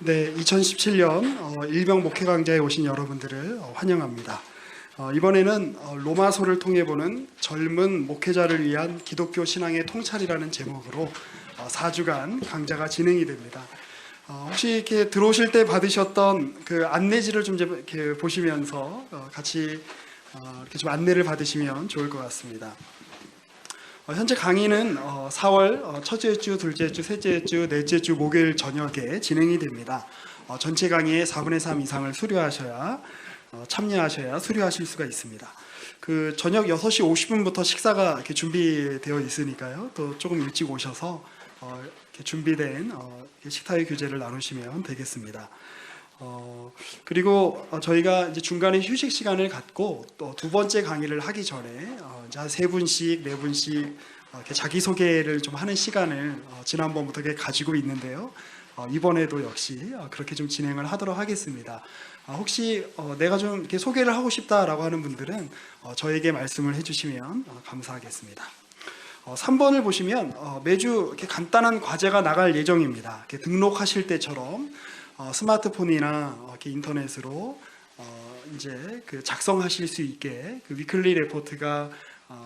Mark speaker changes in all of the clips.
Speaker 1: 네, 2017년 일병 목회 강좌에 오신 여러분들을 환영합니다. 이번에는 로마서를 통해 보는 젊은 목회자를 위한 기독교 신앙의 통찰이라는 제목으로 4주간 강좌가 진행이 됩니다. 혹시 이렇게 들어오실 때 받으셨던 그 안내지를 좀 이렇게 보시면서 같이 이렇게 좀 안내를 받으시면 좋을 것 같습니다. 현재 강의는 4월 첫째 주, 둘째 주, 셋째 주, 넷째 주 목요일 저녁에 진행이 됩니다. 전체 강의의 4분의 3 이상을 참여하셔야 수료하실 수가 있습니다. 그 저녁 6시 50분부터 식사가 이렇게 준비되어 있으니까요. 또 조금 일찍 오셔서 이렇게 준비된 식사의 교제를 나누시면 되겠습니다. 그리고 저희가 이제 중간에 휴식 시간을 갖고 또 두 번째 강의를 하기 전에 이제 한 세 분씩, 네 분씩 이렇게 자기 소개를 좀 하는 시간을 지난번부터 가지고 있는데요. 이번에도 역시 그렇게 좀 진행을 하도록 하겠습니다. 혹시 내가 좀 이렇게 소개를 하고 싶다라고 하는 분들은 저에게 말씀을 해주시면 감사하겠습니다. 3번을 보시면 매주 이렇게 간단한 과제가 나갈 예정입니다. 이렇게 등록하실 때처럼 스마트폰이나 이렇게 인터넷으로 이제 그 작성하실 수 있게 그 위클리 레포트가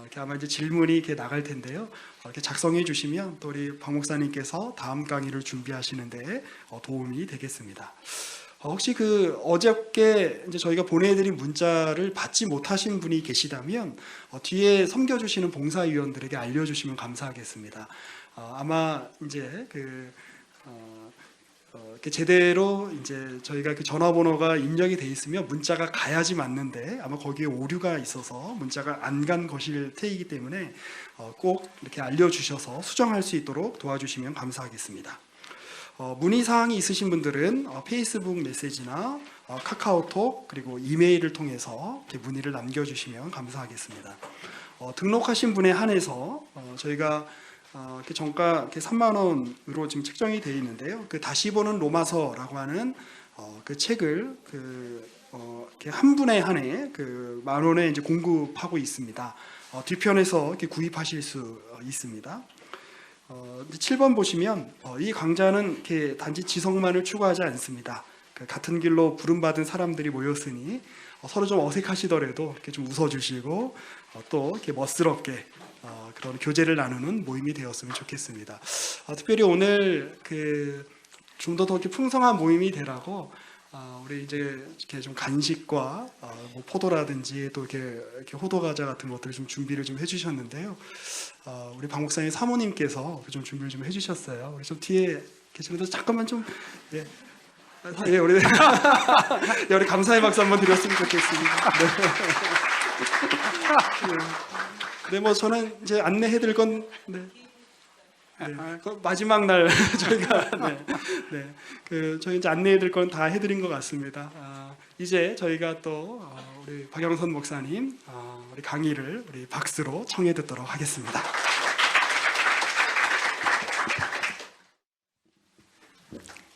Speaker 1: 이렇게 아마 이제 질문이 이렇게 나갈 텐데요. 이렇게 작성해 주시면 또 우리 박 목사님께서 다음 강의를 준비하시는데 도움이 되겠습니다. 혹시 그 어저께 이제 저희가 보내드린 문자를 받지 못하신 분이 계시다면 뒤에 섬겨주시는 봉사위원들에게 알려주시면 감사하겠습니다. 아마 이제 이렇게 제대로 이제 저희가 그 전화번호가 입력이 돼 있으면 문자가 가야지 맞는데 아마 거기에 오류가 있어서 문자가 안 간 것일 테이기 때문에 꼭 이렇게 알려주셔서 수정할 수 있도록 도와주시면 감사하겠습니다. 문의사항이 있으신 분들은 페이스북 메시지나 카카오톡 그리고 이메일을 통해서 이렇게 문의를 남겨주시면 감사하겠습니다. 등록하신 분에 한해서 저희가 이렇게 정가 이렇게 3만 원으로 지금 책정이 되어 있는데요. 그 다시 보는 로마서라고 하는 그 책을 이렇게 한 분에 한해 그 만 원에 이제 공급하고 있습니다. 뒤편에서 이렇게 구입하실 수 있습니다. 7번 보시면 이 강좌는 이렇게 단지 지성만을 추구하지 않습니다. 같은 길로 부름받은 사람들이 모였으니 서로 좀 어색하시더라도 이렇게 좀 웃어주시고 또 이렇게 멋스럽게 그런 교제를 나누는 모임이 되었으면 좋겠습니다. 특별히 오늘 좀 더 이렇게 풍성한 모임이 되라고 우리 이제 이렇게 좀 간식과 뭐 포도라든지 또 이렇게 호두 과자 같은 것들을 좀 준비를 좀 해주셨는데요. 우리 박 목사님 사모님께서 좀 준비를 좀 해주셨어요. 우리 좀 뒤에 계시면서 잠깐만 좀 예, 우리 우리 감사의 박수 한번 드렸으면 좋겠습니다. 네, 뭐 저는 이제 안내해드릴 건 마지막 날 저희가 저희 이제 안내해드릴 건 다 해드린 것 같습니다. 이제 저희가 또 우리 박영선 목사님 우리 강의를 우리 박수로 청해 듣도록 하겠습니다.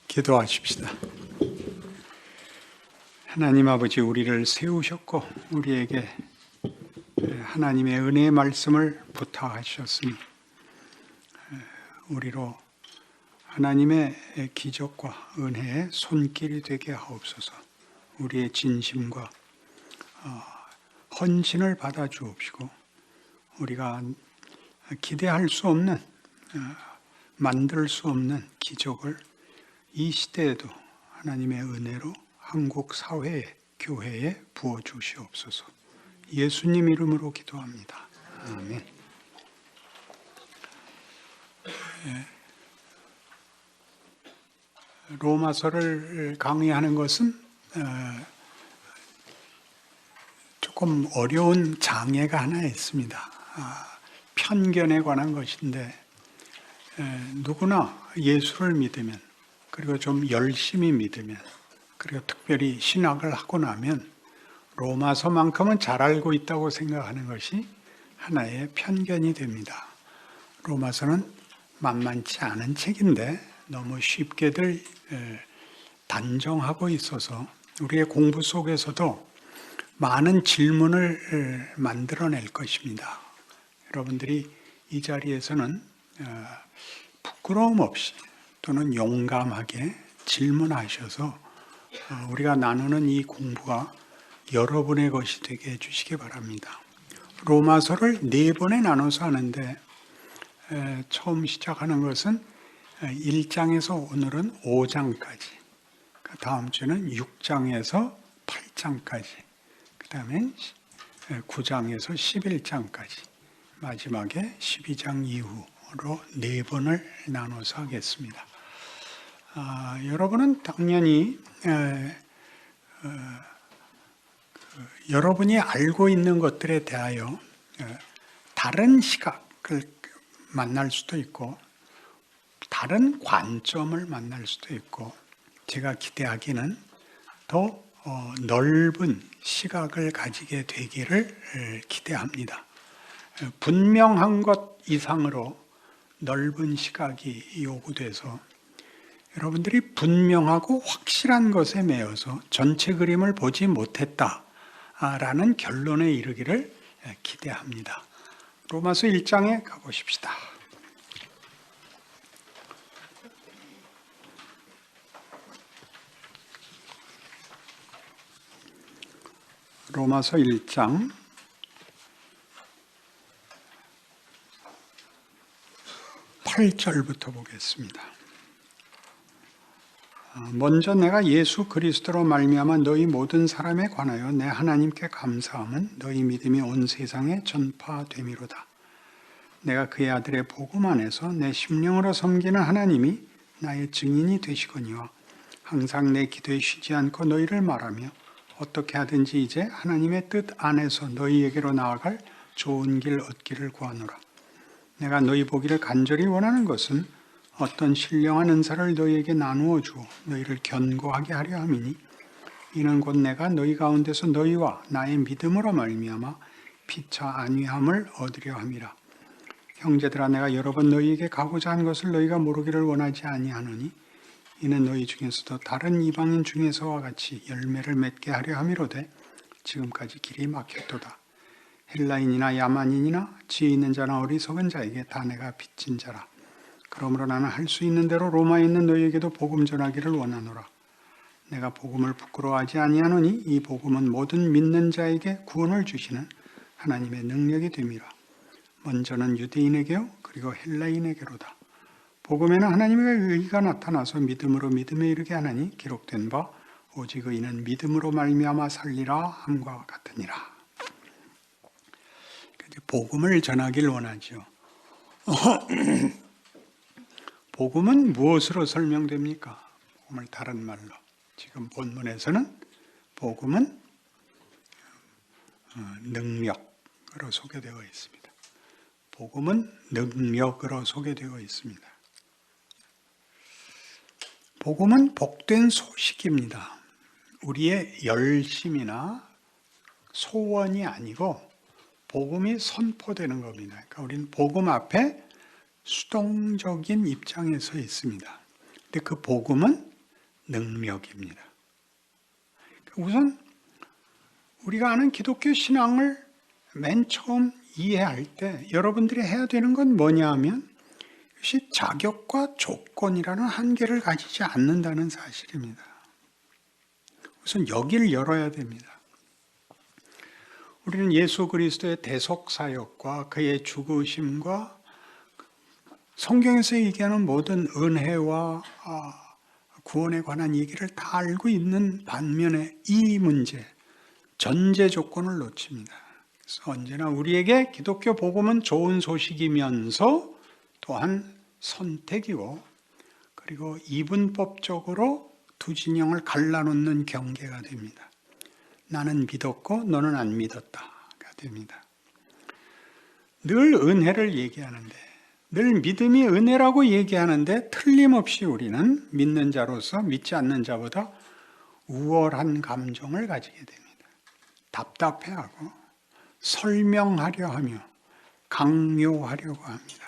Speaker 2: 기도하십시다. 하나님 아버지, 우리를 세우셨고 우리에게 하나님의 은혜의 말씀을 부탁하셨으니 우리로 하나님의 기적과 은혜의 손길이 되게 하옵소서. 우리의 진심과 헌신을 받아 주옵시고 우리가 기대할 수 없는, 만들 수 없는 기적을 이 시대에도 하나님의 은혜로 한국 사회에, 교회에 부어 주시옵소서. 예수님 이름으로 기도합니다. 아멘. 로마서를 강의하는 것은 조금 어려운 장애가 하나 있습니다. 편견에 관한 것인데 누구나 예수를 믿으면, 그리고 좀 열심히 믿으면, 그리고 특별히 신학을 하고 나면 로마서만큼은 잘 알고 있다고 생각하는 것이 하나의 편견이 됩니다. 로마서는 만만치 않은 책인데 너무 쉽게들 단정하고 있어서 우리의 공부 속에서도 많은 질문을 만들어낼 것입니다. 여러분들이 이 자리에서는 부끄러움 없이 또는 용감하게 질문하셔서 우리가 나누는 이 공부가 여러분의 것이 되게 해주시기 바랍니다. 로마서를 4번에 나눠서 하는데 처음 시작하는 것은 1장에서 오늘은 5장까지, 그 다음 주는 6장에서 8장까지, 그 다음에 9장에서 11장까지, 마지막에 12장 이후로 4번을 나눠서 하겠습니다. 여러분은 당연히 여러분이 알고 있는 것들에 대하여 다른 시각을 만날 수도 있고 다른 관점을 만날 수도 있고, 제가 기대하기는 더 넓은 시각을 가지게 되기를 기대합니다. 분명한 것 이상으로 넓은 시각이 요구돼서 여러분들이 분명하고 확실한 것에 매여서 전체 그림을 보지 못했다라는 결론에 이르기를 기대합니다. 로마서 1장에 가보십시다. 로마서 1장 8절부터 보겠습니다. 먼저 내가 예수 그리스도로 말미암아 너희 모든 사람에 관하여 내 하나님께 감사함은 너희 믿음이 온 세상에 전파됨이로다. 내가 그의 아들의 복음 안에서 내 심령으로 섬기는 하나님이 나의 증인이 되시거니와 항상 내 기도에 쉬지 않고 너희를 말하며 어떻게 하든지 이제 하나님의 뜻 안에서 너희에게로 나아갈 좋은 길 얻기를 구하노라. 내가 너희 보기를 간절히 원하는 것은 어떤 신령한 은사를 너희에게 나누어 주어 너희를 견고하게 하려 함이니, 이는 곧 내가 너희 가운데서 너희와 나의 믿음으로 말미암아 피차 안위함을 얻으려 함이라. 형제들아, 내가 여러 번 너희에게 가고자 한 것을 너희가 모르기를 원하지 아니하노니, 이는 너희 중에서도 다른 이방인 중에서와 같이 열매를 맺게 하려 함이로되 지금까지 길이 막혔도다. 헬라인이나 야만인이나 지혜 있는 자나 어리석은 자에게 다 내가 빚진 자라. 그러므로 나는 할 수 있는 대로 로마에 있는 너희에게도 복음 전하기를 원하노라. 내가 복음을 부끄러워하지 아니하노니 이 복음은 모든 믿는 자에게 구원을 주시는 하나님의 능력이 됨이라. 먼저는 유대인에게요 그리고 헬라인에게로다. 복음에는 하나님의 의가 나타나서 믿음으로 믿음에 이르게 하나니 기록된 바 오직 의인은 믿음으로 말미암아 살리라 함과 같으니라. 복음을 전하길 원하죠. 복음은 무엇으로 설명됩니까? 복음을 다른 말로, 지금 본문에서는 복음은 능력으로 소개되어 있습니다. 복음은 능력으로 소개되어 있습니다. 복음은 복된 소식입니다. 우리의 열심이나 소원이 아니고 복음이 선포되는 겁니다. 그러니까 우리는 복음 앞에 수동적인 입장에 서 있습니다. 근데 그 복음은 능력입니다. 우선 우리가 아는 기독교 신앙을 맨 처음 이해할 때 여러분들이 해야 되는 건 뭐냐 하면 이것이 자격과 조건이라는 한계를 가지지 않는다는 사실입니다. 우선 여기를 열어야 됩니다. 우리는 예수 그리스도의 대속사역과 그의 죽으심과 성경에서 얘기하는 모든 은혜와 구원에 관한 얘기를 다 알고 있는 반면에 이 문제, 전제 조건을 놓칩니다. 그래서 언제나 우리에게 기독교 복음은 좋은 소식이면서 또한 선택이고, 그리고 이분법적으로 두 진영을 갈라놓는 경계가 됩니다. 나는 믿었고 너는 안 믿었다가 됩니다. 늘 은혜를 얘기하는데, 늘 믿음이 은혜라고 얘기하는데 틀림없이 우리는 믿는 자로서 믿지 않는 자보다 우월한 감정을 가지게 됩니다. 답답해하고 설명하려 하며 강요하려고 합니다.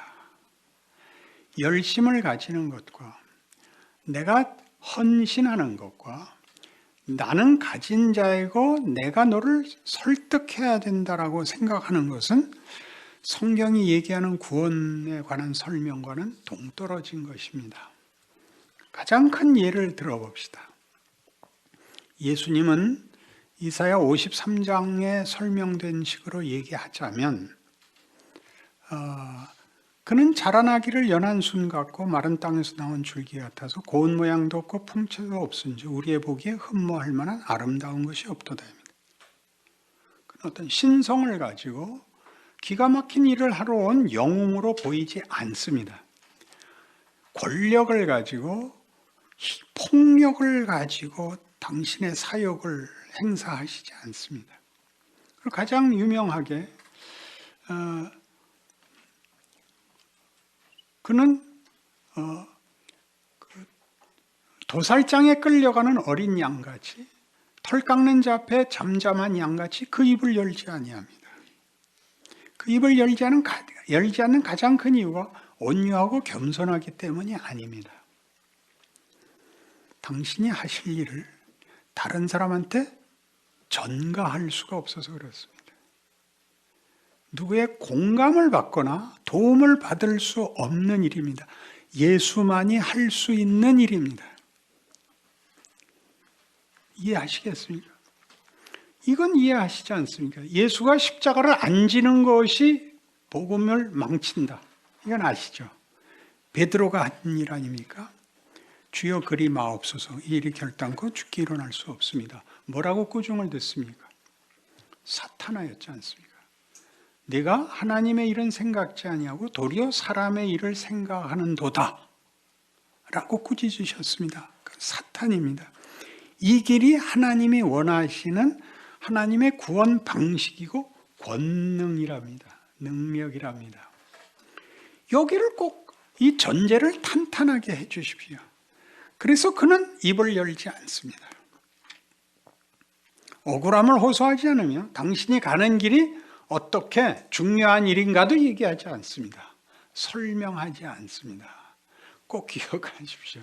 Speaker 2: 열심을 가지는 것과 내가 헌신하는 것과 나는 가진 자이고 내가 너를 설득해야 된다라고 생각하는 것은 성경이 얘기하는 구원에 관한 설명과는 동떨어진 것입니다. 가장 큰 예를 들어봅시다. 예수님은 이사야 53장에 설명된 식으로 얘기하자면 그는 자라나기를 연한 순 같고 마른 땅에서 나온 줄기 같아서 고운 모양도 없고 풍채도 없은지 우리의 보기에 흠모할 만한 아름다운 것이 없도다입니다. 그는 어떤 신성을 가지고 기가 막힌 일을 하러 온 영웅으로 보이지 않습니다. 권력을 가지고 폭력을 가지고 당신의 사역을 행사하시지 않습니다. 그리고 가장 유명하게 그는 도살장에 끌려가는 어린 양같이 털 깎는 자 앞에 잠잠한 양같이 그 입을 열지 아니합니다. 그 입을 열지 않는 가장 큰 이유가 온유하고 겸손하기 때문이 아닙니다. 당신이 하실 일을 다른 사람한테 전가할 수가 없어서 그렇습니다. 누구의 공감을 받거나 도움을 받을 수 없는 일입니다. 예수만이 할 수 있는 일입니다. 이해하시겠습니까? 이건 이해하시지 않습니까? 예수가 십자가를 안 지는 것이 복음을 망친다. 이건 아시죠? 베드로가 한 일 아닙니까? 주여 그리 마옵소서 이 일이 결단코 죽게 일어날 수 없습니다. 뭐라고 꾸중을 듣습니까? 사탄하였지 않습니까? 내가 하나님의 일은 생각지 아니하고 도리어 사람의 일을 생각하는도다 라고 꾸짖으셨습니다. 사탄입니다. 이 길이 하나님이 원하시는 하나님의 구원 방식이고 권능이랍니다. 능력이랍니다. 여기를 꼭 이 전제를 탄탄하게 해 주십시오. 그래서 그는 입을 열지 않습니다. 억울함을 호소하지 않으며 당신이 가는 길이 어떻게 중요한 일인가도 얘기하지 않습니다. 설명하지 않습니다. 꼭 기억하십시오.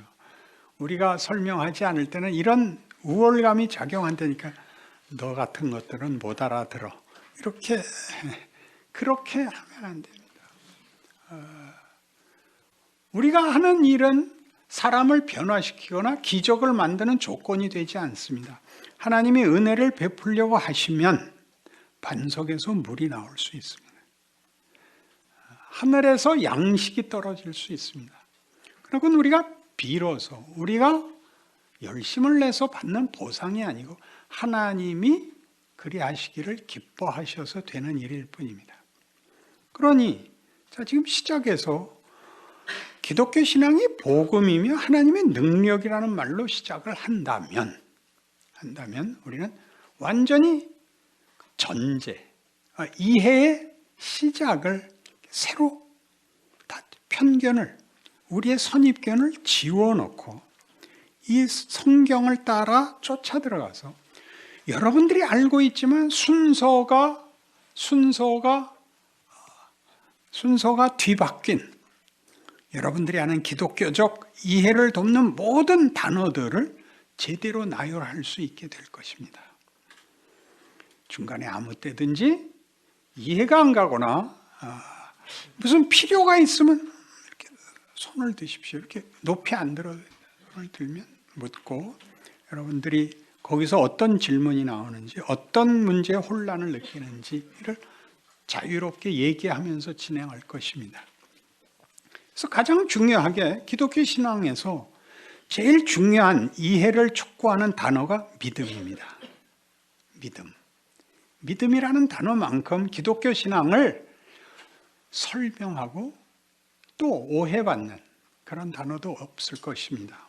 Speaker 2: 우리가 설명하지 않을 때는 이런 우월감이 작용한다니까 너 같은 것들은 못 알아들어. 그렇게 하면 안 됩니다. 우리가 하는 일은 사람을 변화시키거나 기적을 만드는 조건이 되지 않습니다. 하나님이 은혜를 베풀려고 하시면 반석에서 물이 나올 수 있습니다. 하늘에서 양식이 떨어질 수 있습니다. 그리고 우리가 빌어서 우리가 열심을 내서 받는 보상이 아니고 하나님이 그리하시기를 기뻐하셔서 되는 일일 뿐입니다. 그러니 지금 시작에서 기독교 신앙이 복음이며 하나님의 능력이라는 말로 시작을 한다면 우리는 완전히 전제, 이해의 시작을 새로 다 편견을 우리의 선입견을 지워놓고 이 성경을 따라 쫓아 들어가서 여러분들이 알고 있지만 순서가 뒤바뀐 여러분들이 아는 기독교적 이해를 돕는 모든 단어들을 제대로 나열할 수 있게 될 것입니다. 중간에 아무 때든지 이해가 안 가거나 무슨 필요가 있으면 이렇게 손을 드십시오. 이렇게 높이 안 들어 손을 들면 묻고 여러분들이 거기서 어떤 질문이 나오는지 어떤 문제에 혼란을 느끼는지를 자유롭게 얘기하면서 진행할 것입니다. 그래서 가장 중요하게 기독교 신앙에서 제일 중요한 이해를 촉구하는 단어가 믿음입니다. 믿음이라는 단어만큼 기독교 신앙을 설명하고 또 오해받는 그런 단어도 없을 것입니다.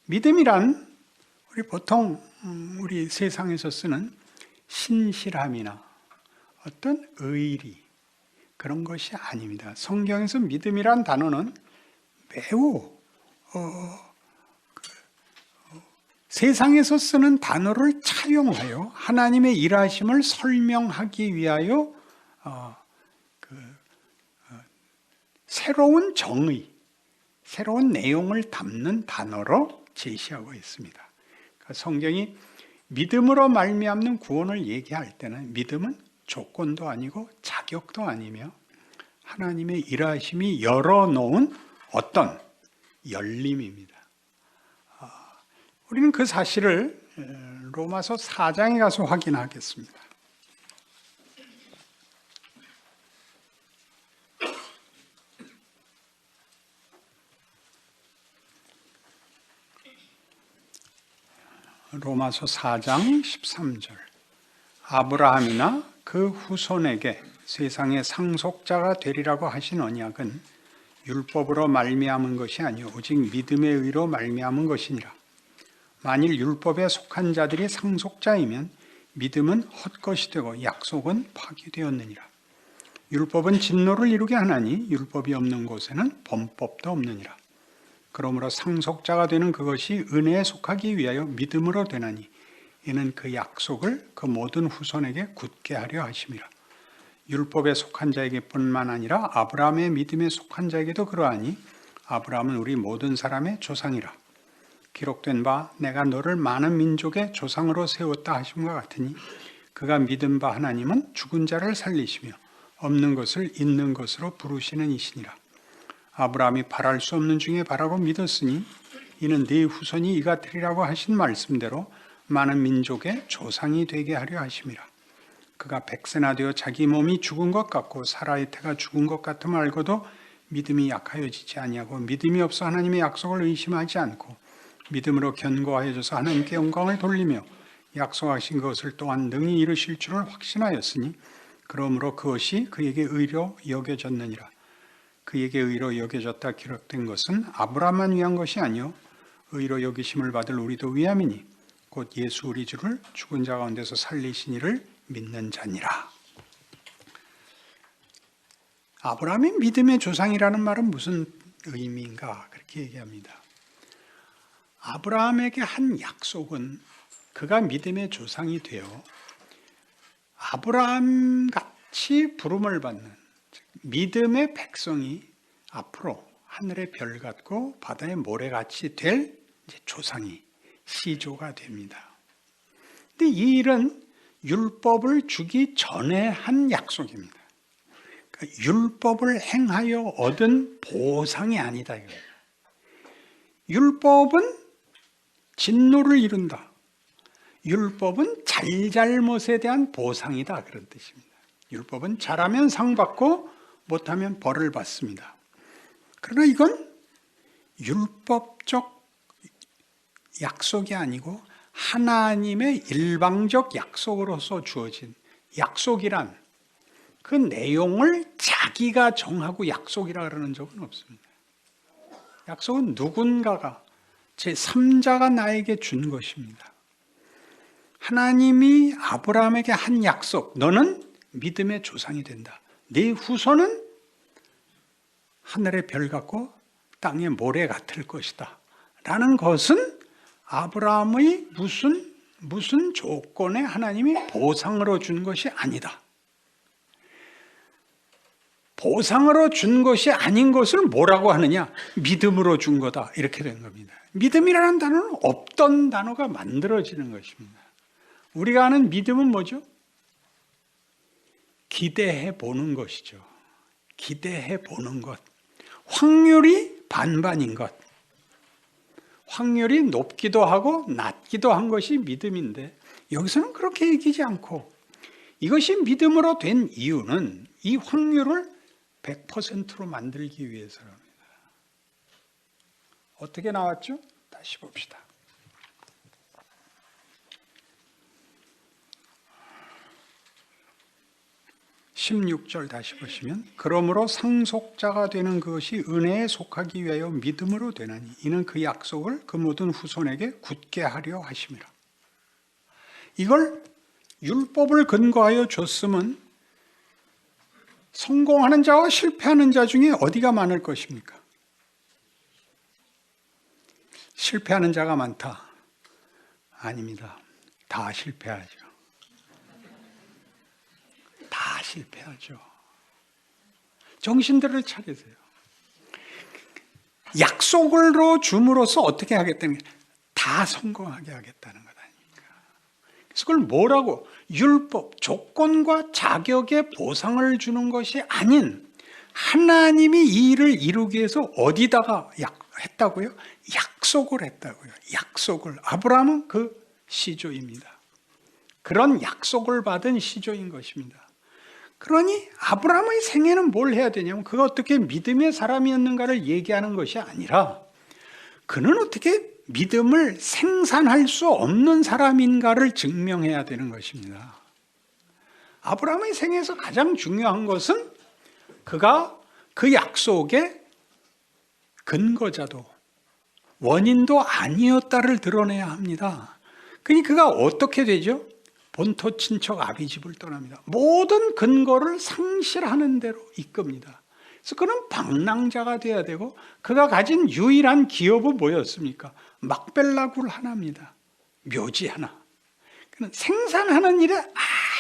Speaker 2: 믿음이란 우리 보통 우리 세상에서 쓰는 신실함이나 어떤 의리 그런 것이 아닙니다. 성경에서 믿음이란 단어는 매우 세상에서 쓰는 단어를 차용하여 하나님의 일하심을 설명하기 위하여 새로운 정의, 새로운 내용을 담는 단어로 제시하고 있습니다. 그러니까 성경이 믿음으로 말미암는 구원을 얘기할 때는 믿음은 조건도 아니고 자격도 아니며 하나님의 일하심이 열어놓은 어떤 열림입니다. 우리는 그 사실을 로마서 4장에 가서 확인하겠습니다. 로마서 4장 13절. 아브라함이나 그 후손에게 세상의 상속자가 되리라고 하신 언약은 율법으로 말미암은 것이 아니요 오직 믿음의 의로 말미암은 것이니라. 만일 율법에 속한 자들이 상속자이면 믿음은 헛것이 되고 약속은 파기되었느니라. 율법은 진노를 이루게 하나니 율법이 없는 곳에는 범법도 없느니라. 그러므로 상속자가 되는 그것이 은혜에 속하기 위하여 믿음으로 되나니 이는 그 약속을 그 모든 후손에게 굳게 하려 하심이라. 율법에 속한 자에게뿐만 아니라 아브라함의 믿음에 속한 자에게도 그러하니 아브라함은 우리 모든 사람의 조상이라. 기록된 바 내가 너를 많은 민족의 조상으로 세웠다 하심과 같으니 그가 믿은 바 하나님은 죽은 자를 살리시며 없는 것을 있는 것으로 부르시는 이시니라. 아브라함이 바랄 수 없는 중에 바라고 믿었으니 이는 네 후손이 이가 되리라고 하신 말씀대로 많은 민족의 조상이 되게 하려 하심이라. 그가 백세나 되어 자기 몸이 죽은 것 같고 사라의 태가 죽은 것 같음을 알고도 믿음이 약하여지지 아니하고 믿음이 없어 하나님의 약속을 의심하지 않고 믿음으로 견고하여져서 하나님께 영광을 돌리며 약속하신 것을 또한 능히 이루실 줄을 확신하였으니 그러므로 그것이 그에게 의로 여겨졌느니라. 그에게 의로 여겨졌다 기록된 것은 아브라함만 위한 것이 아니요 의로 여기심을 받을 우리도 위함이니 곧 예수 우리 주를 죽은 자 가운데서 살리신 이를 믿는 자니라. 아브라함이 믿음의 조상이라는 말은 무슨 의미인가 그렇게 얘기합니다. 아브라함에게 한 약속은 그가 믿음의 조상이 되어 아브라함 같이 부름을 받는 믿음의 백성이 앞으로 하늘의 별 같고 바다의 모래같이 될 조상이 시조가 됩니다. 근데 이 일은 율법을 주기 전에 한 약속입니다. 그러니까 율법을 행하여 얻은 보상이 아니다. 율법은 진노를 이룬다. 율법은 잘잘못에 대한 보상이다. 그런 뜻입니다. 율법은 잘하면 상 받고 못하면 벌을 받습니다. 그러나 이건 율법적 약속이 아니고 하나님의 일방적 약속으로서 주어진 약속이란 그 내용을 자기가 정하고 약속이라 그러는 적은 없습니다. 약속은 누군가가 제3자가 나에게 준 것입니다. 하나님이 아브라함에게 한 약속, 너는 믿음의 조상이 된다. 네 후손은 하늘의 별 같고 땅의 모래 같을 것이다. 라는 것은 아브라함의 무슨 조건에 하나님이 보상으로 준 것이 아니다. 보상으로 준 것이 아닌 것을 뭐라고 하느냐? 믿음으로 준 거다. 이렇게 된 겁니다. 믿음이라는 단어는 없던 단어가 만들어지는 것입니다. 우리가 아는 믿음은 뭐죠? 기대해 보는 것이죠. 기대해 보는 것. 확률이 반반인 것. 확률이 높기도 하고 낮기도 한 것이 믿음인데 여기서는 그렇게 얘기하지 않고 이것이 믿음으로 된 이유는 이 확률을 100%로 만들기 위해서랍니다. 어떻게 나왔죠? 다시 봅시다. 16절 다시 보시면 그러므로 상속자가 되는 그것이 은혜에 속하기 위하여 믿음으로 되나니 이는 그 약속을 그 모든 후손에게 굳게 하려 하심이라. 이걸 율법을 근거하여 줬으면 성공하는 자와 실패하는 자 중에 어디가 많을 것입니까? 실패하는 자가 많다. 아닙니다. 다 실패하죠. 다 실패하죠. 정신들을 차리세요. 약속으로 줌으로써 어떻게 하겠다는 게 다 성공하게 하겠다는 것 아닙니까? 그래서 그걸 뭐라고? 율법, 조건과 자격의 보상을 주는 것이 아닌 하나님이 이 일을 이루기 위해서 어디다가 했다고요? 약속을 했다고요. 약속을. 아브라함은 그 시조입니다. 그런 약속을 받은 시조인 것입니다. 그러니 아브라함의 생애는 뭘 해야 되냐면 그가 어떻게 믿음의 사람이었는가를 얘기하는 것이 아니라 그는 어떻게 믿음을 생산할 수 없는 사람인가를 증명해야 되는 것입니다. 아브라함의 생애에서 가장 중요한 것은 그가 그 약속의 근거자도 원인도 아니었다를 드러내야 합니다. 그러니 그가 어떻게 되죠? 본토 친척 아비집을 떠납니다. 모든 근거를 상실하는 대로 이끕니다. 그래서 그는 방랑자가 돼야 되고 그가 가진 유일한 기업은 뭐였습니까? 막벨라굴 하나입니다. 묘지 하나. 그는 생산하는 일에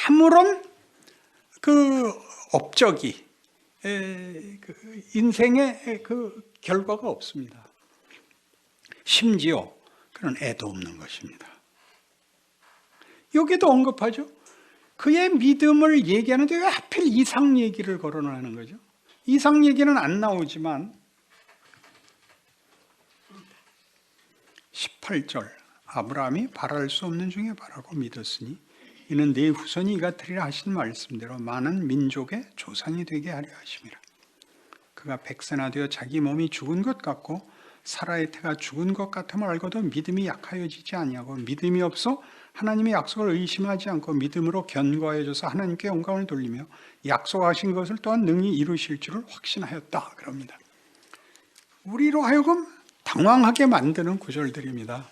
Speaker 2: 아무런 그 업적이 인생의 그 결과가 없습니다. 심지어 그는 애도 없는 것입니다. 여기도 언급하죠. 그의 믿음을 얘기하는데 왜 하필 이삭 얘기를 거론하는 거죠? 이삭 얘기는 안 나오지만 18절 아브라함이 바랄 수 없는 중에 바라고 믿었으니 이는 네 후손이 이가 되리라 하신 말씀대로 많은 민족의 조상이 되게 하려 하심이라. 그가 백세나 되어 자기 몸이 죽은 것 같고 사라의 태가 죽은 것 같음을 알고도 믿음이 약하여지지 아니하고 믿음이 없어 하나님의 약속을 의심하지 않고 믿음으로 견고하여져서 하나님께 영광을 돌리며 약속하신 것을 또한 능히 이루실 줄을 확신하였다 그럽니다. 우리로 하여금 당황하게 만드는 구절들입니다.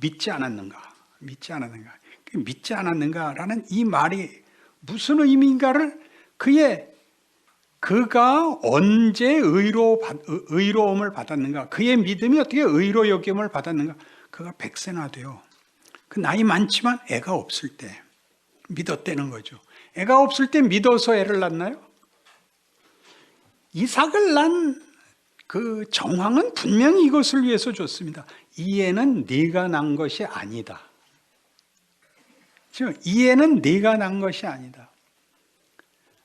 Speaker 2: 믿지 않았는가? 믿지 않았는가? 믿지 않았는가라는 이 말이 무슨 의미인가를 그가 언제 의로움을 받았는가? 그의 믿음이 어떻게 의로 여김을 받았는가? 그가 백세나 돼요. 그 나이 많지만 애가 없을 때 믿었다는 거죠. 애가 없을 때 믿어서 애를 낳나요? 이삭을 낳은 그 정황은 분명히 이것을 위해서 줬습니다. 이 애는 네가 낳은 것이 아니다. 이 애는 네가 낳은 것이 아니다.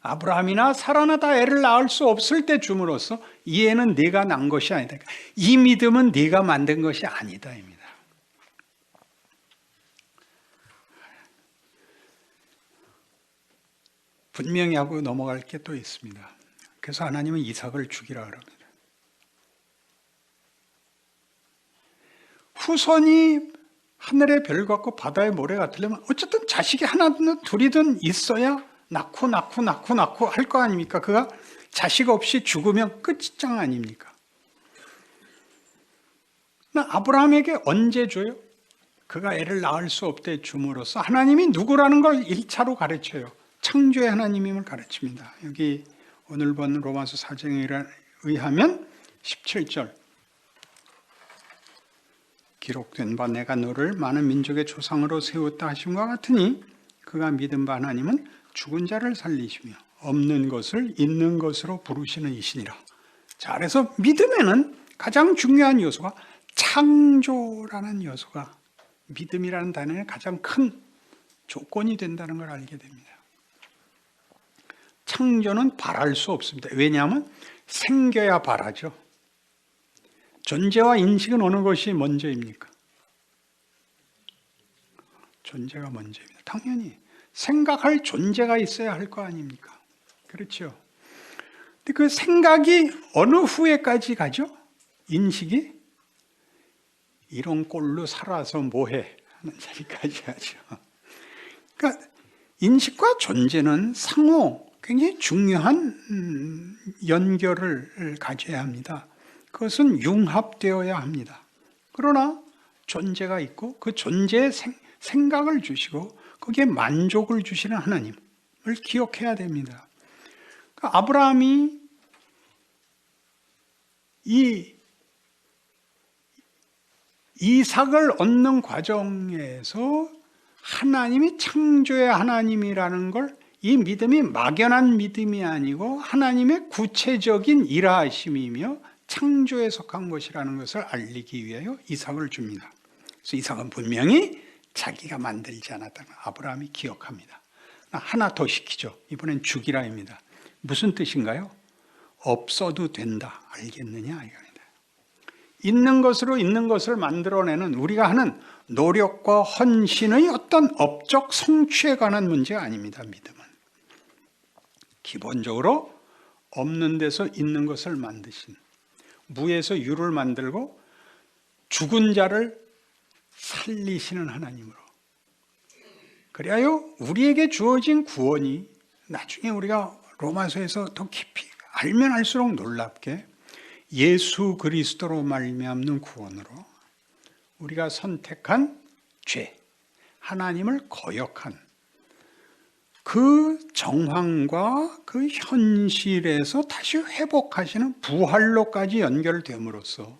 Speaker 2: 아브라함이나 사라나 다 애를 낳을 수 없을 때 줌으로써 이 애는 네가 낳은 것이 아니다. 이 믿음은 네가 만든 것이 아니다입니다. 분명히 하고 넘어갈 게 또 있습니다. 그래서 하나님은 이삭을 죽이라 그럽니다. 후손이 하늘의 별 같고 바다의 모래 같으려면 어쨌든 자식이 하나든 둘이든 있어야 낳고 할 거 아닙니까? 그가 자식 없이 죽으면 끝장 아닙니까? 아브라함에게 언제 줘요? 그가 애를 낳을 수 없대 줌으로써 하나님이 누구라는 걸 1차로 가르쳐요. 창조의 하나님임을 가르칩니다. 여기 오늘 본 로마서 4장에 의하면 17절 기록된 바 내가 너를 많은 민족의 조상으로 세웠다 하심과 같으니 그가 믿은 바 하나님은 죽은 자를 살리시며 없는 것을 있는 것으로 부르시는 이시니라. 자, 그래서 믿음에는 가장 중요한 요소가 창조라는 요소가 믿음이라는 단어의 가장 큰 조건이 된다는 걸 알게 됩니다. 창조는 바랄 수 없습니다. 왜냐하면 생겨야 바라죠. 존재와 인식은 어느 것이 먼저입니까? 존재가 먼저입니다. 당연히 생각할 존재가 있어야 할 거 아닙니까? 그렇죠. 근데 그 생각이 어느 후에까지 가죠? 인식이 이런 꼴로 살아서 뭐해 하는 자리까지 하죠. 그러니까 인식과 존재는 상호 굉장히 중요한 연결을 가져야 합니다. 그것은 융합되어야 합니다. 그러나 존재가 있고 그 존재에 생각을 주시고 거기에 만족을 주시는 하나님을 기억해야 됩니다. 그러니까 아브라함이 이 이삭을 얻는 과정에서 하나님이 창조의 하나님이라는 걸 이 믿음이 막연한 믿음이 아니고 하나님의 구체적인 일하심이며 창조에 속한 것이라는 것을 알리기 위하여 이삭을 줍니다. 그래서 이삭은 분명히 자기가 만들지 않았다는 아브라함이 기억합니다. 하나 더 시키죠. 이번엔 죽이라입니다. 무슨 뜻인가요? 없어도 된다. 알겠느냐? 이겁니다. 있는 것으로 있는 것을 만들어내는 우리가 하는 노력과 헌신의 어떤 업적 성취에 관한 문제가 아닙니다. 믿음은 기본적으로 없는 데서 있는 것을 만드신, 무에서 유를 만들고 죽은 자를 살리시는 하나님으로, 그리하여 우리에게 주어진 구원이 나중에 우리가 로마서에서 더 깊이 알면 알수록 놀랍게 예수 그리스도로 말미암는 구원으로 우리가 선택한 죄, 하나님을 거역한 그 정황과 그 현실에서 다시 회복하시는 부활로까지 연결됨으로써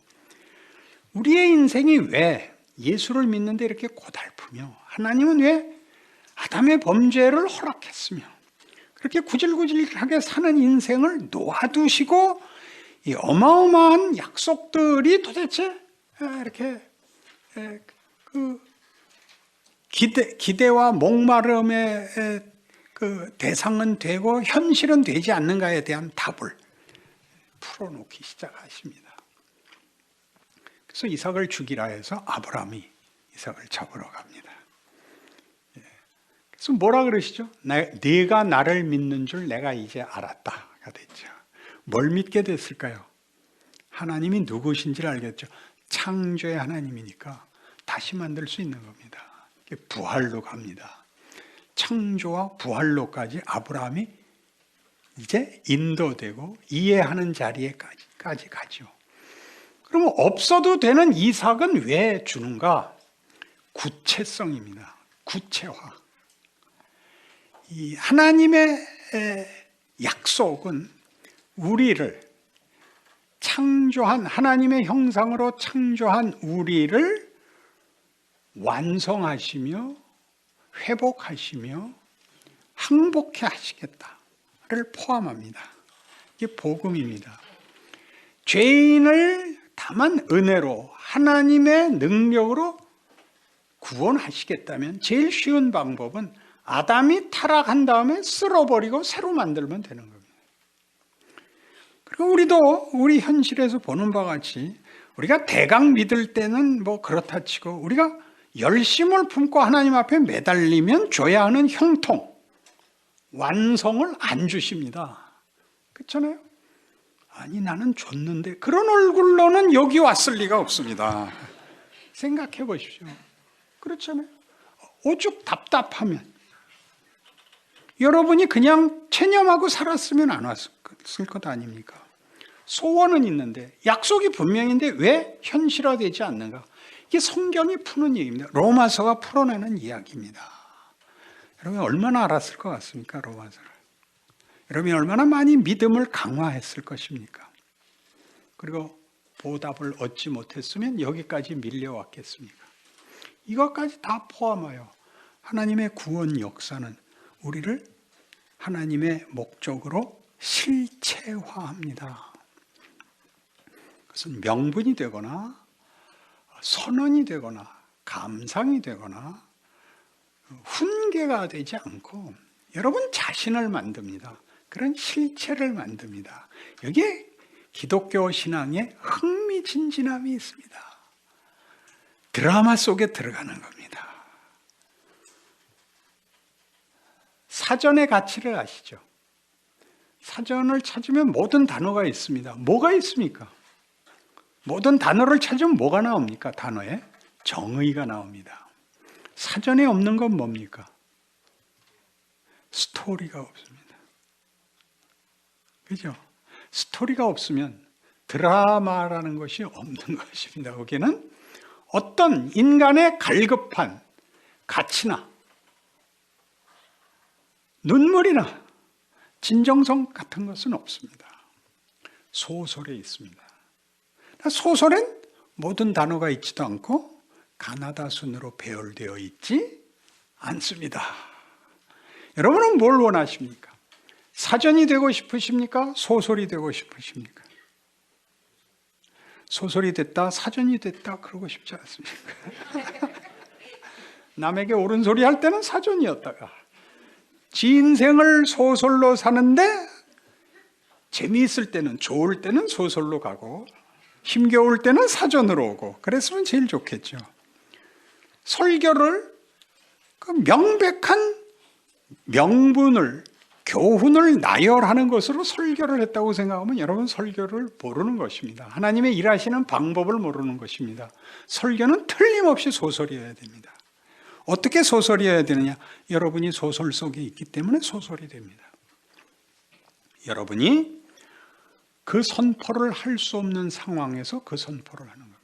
Speaker 2: 우리의 인생이 왜 예수를 믿는데 이렇게 고달프며, 하나님은 왜 아담의 범죄를 허락했으며 그렇게 구질구질하게 사는 인생을 놓아두시고 이 어마어마한 약속들이 도대체 이렇게 그 기대와 목마름의 그 대상은 되고 현실은 되지 않는가에 대한 답을 풀어놓기 시작하십니다. 그래서 이삭을 죽이라 해서 아브라함이 이삭을 잡으러 갑니다. 그래서 뭐라 그러시죠? 네가 나를 믿는 줄 내가 이제 알았다가 됐죠. 뭘 믿게 됐을까요? 하나님이 누구신지를 알겠죠. 창조의 하나님이니까 다시 만들 수 있는 겁니다. 부활로 갑니다. 창조와 부활로까지 아브라함이 이제 인도되고 이해하는 자리에까지 가죠. 그러면 없어도 되는 이삭은 왜 주는가? 구체성입니다. 구체화. 이 하나님의 약속은 우리를 창조한, 하나님의 형상으로 창조한 우리를 완성하시며 회복하시며 항복해 하시겠다를 포함합니다. 이게 복음입니다. 죄인을 다만 은혜로 하나님의 능력으로 구원하시겠다면 제일 쉬운 방법은 아담이 타락한 다음에 쓸어버리고 새로 만들면 되는 겁니다. 그리고 우리도 우리 현실에서 보는 바와 같이 우리가 대강 믿을 때는 뭐 그렇다 치고 우리가 열심을 품고 하나님 앞에 매달리면 줘야 하는 형통, 완성을 안 주십니다. 그렇잖아요? 아니 나는 줬는데 그런 얼굴로는 여기 왔을 리가 없습니다. 생각해 보십시오. 그렇잖아요? 오죽 답답하면 여러분이 그냥 체념하고 살았으면 안 왔을 것 아닙니까? 소원은 있는데 약속이 분명인데 왜 현실화되지 않는가? 이게 성경이 푸는 얘기입니다. 로마서가 풀어내는 이야기입니다. 여러분 얼마나 알았을 것 같습니까? 로마서를. 여러분이 얼마나 많이 믿음을 강화했을 것입니까? 그리고 보답을 얻지 못했으면 여기까지 밀려왔겠습니까? 이것까지 다 포함하여 하나님의 구원 역사는 우리를 하나님의 목적으로 실체화합니다. 그것은 명분이 되거나 선언이 되거나 감상이 되거나 훈계가 되지 않고 여러분 자신을 만듭니다. 그런 실체를 만듭니다. 여기에 기독교 신앙의 흥미진진함이 있습니다. 드라마 속에 들어가는 겁니다. 사전의 가치를 아시죠? 사전을 찾으면 모든 단어가 있습니다. 뭐가 있습니까? 모든 단어를 찾으면 뭐가 나옵니까? 단어에 정의가 나옵니다. 사전에 없는 건 뭡니까? 스토리가 없습니다. 그죠? 스토리가 없으면 드라마라는 것이 없는 것입니다. 거기는 어떤 인간의 갈급한 가치나 눈물이나 진정성 같은 것은 없습니다. 소설에 있습니다. 소설엔 모든 단어가 있지도 않고 가나다순으로 배열되어 있지 않습니다. 여러분은 뭘 원하십니까? 사전이 되고 싶으십니까? 소설이 되고 싶으십니까? 소설이 됐다, 사전이 됐다 그러고 싶지 않습니까? 남에게 옳은 소리 할 때는 사전이었다가 지 인생을 소설로 사는데 재미있을 때는, 좋을 때는 소설로 가고 힘겨울 때는 사전으로 오고 그랬으면 제일 좋겠죠. 설교를 그 명백한 명분을, 교훈을 나열하는 것으로 설교를 했다고 생각하면 여러분 설교를 모르는 것입니다. 하나님의 일하시는 방법을 모르는 것입니다. 설교는 틀림없이 소설이어야 됩니다. 어떻게 소설이어야 되느냐? 여러분이 소설 속에 있기 때문에 소설이 됩니다. 여러분이 그 선포를 할 수 없는 상황에서 그 선포를 하는 겁니다.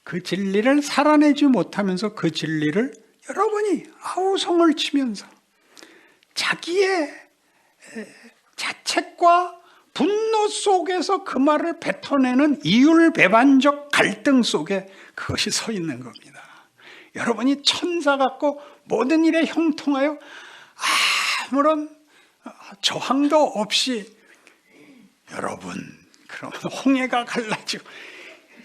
Speaker 2: 그 진리를 살아내지 못하면서 그 진리를 여러분이 아우성을 치면서 자기의 자책과 분노 속에서 그 말을 뱉어내는 이율배반적 갈등 속에 그것이 서 있는 겁니다. 여러분이 천사 같고 모든 일에 형통하여 아무런 저항도 없이 여러분 그러면 홍해가 갈라지고